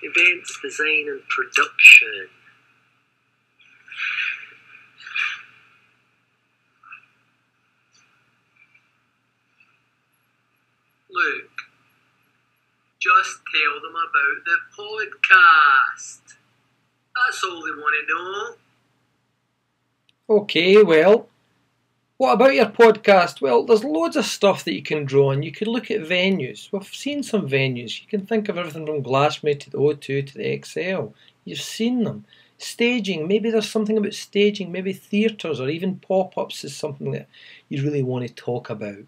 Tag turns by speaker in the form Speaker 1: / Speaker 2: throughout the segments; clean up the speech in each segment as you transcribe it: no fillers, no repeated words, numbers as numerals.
Speaker 1: events design and production. Look, just tell them about the podcast. That's all they want to know.
Speaker 2: Okay, well, what about your podcast? Well, there's loads of stuff that you can draw on. You could look at venues. We've seen some venues. You can think of everything from Glassmade to the O2 to the XL. You've seen them. Staging, maybe there's something about staging. Maybe theatres or even pop-ups is something that you really want to talk about.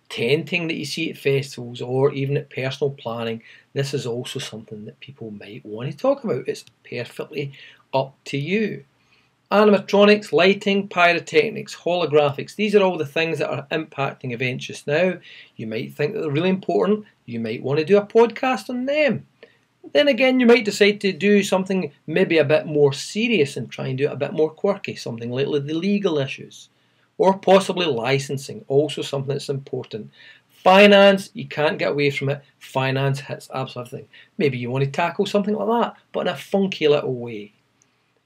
Speaker 2: Tenting that you see at festivals or even at personal planning, this is also something that people might want to talk about. It's perfectly up to you. Animatronics, lighting, pyrotechnics, holographics, these are all the things that are impacting events just now. You might think that they're really important. You might want to do a podcast on them. Then again, you might decide to do something maybe a bit more serious and try and do it a bit more quirky, something like the legal issues. Or possibly licensing, also something that's important. Finance, you can't get away from it. Finance hits absolutely everything. Maybe you want to tackle something like that, but in a funky little way.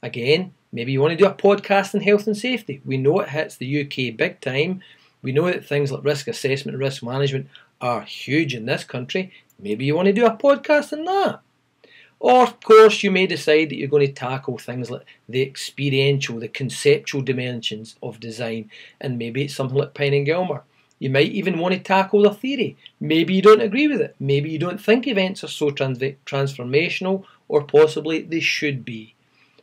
Speaker 2: Again, maybe you want to do a podcast on health and safety. We know it hits the UK big time. We know that things like risk assessment and risk management are huge in this country. Maybe you want to do a podcast on that. Or, of course, you may decide that you're going to tackle things like the experiential, the conceptual dimensions of design, and maybe it's something like Pine and Gilmer. You might even want to tackle the theory. Maybe you don't agree with it. Maybe you don't think events are so transformational, or possibly they should be.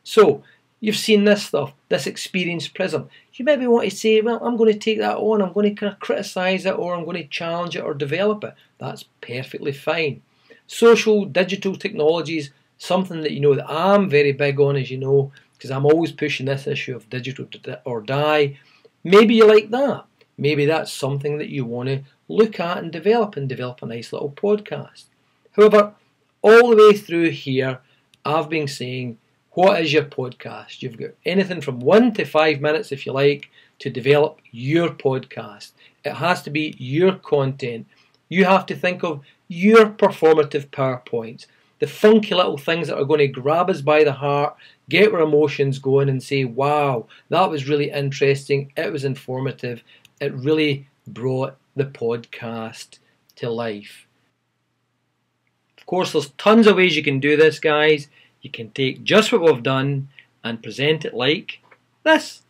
Speaker 2: So, you've seen this stuff, this experience prism. You maybe want to say, well, I'm going to take that on, I'm going to kind of criticise it, or I'm going to challenge it or develop it. That's perfectly fine. Social, digital technologies, something that you know that I'm very big on, as you know, because I'm always pushing this issue of digital or die. Maybe you like that. Maybe that's something that you want to look at and develop a nice little podcast. However, all the way through here, I've been saying, what is your podcast? You've got anything from 1 to 5 minutes, if you like, to develop your podcast. It has to be your content. You have to think of your performative PowerPoints, the funky little things that are going to grab us by the heart, get our emotions going and say, wow, that was really interesting, it was informative, it really brought the podcast to life. Of course, there's tons of ways you can do this, guys. You can take just what we've done and present it like this.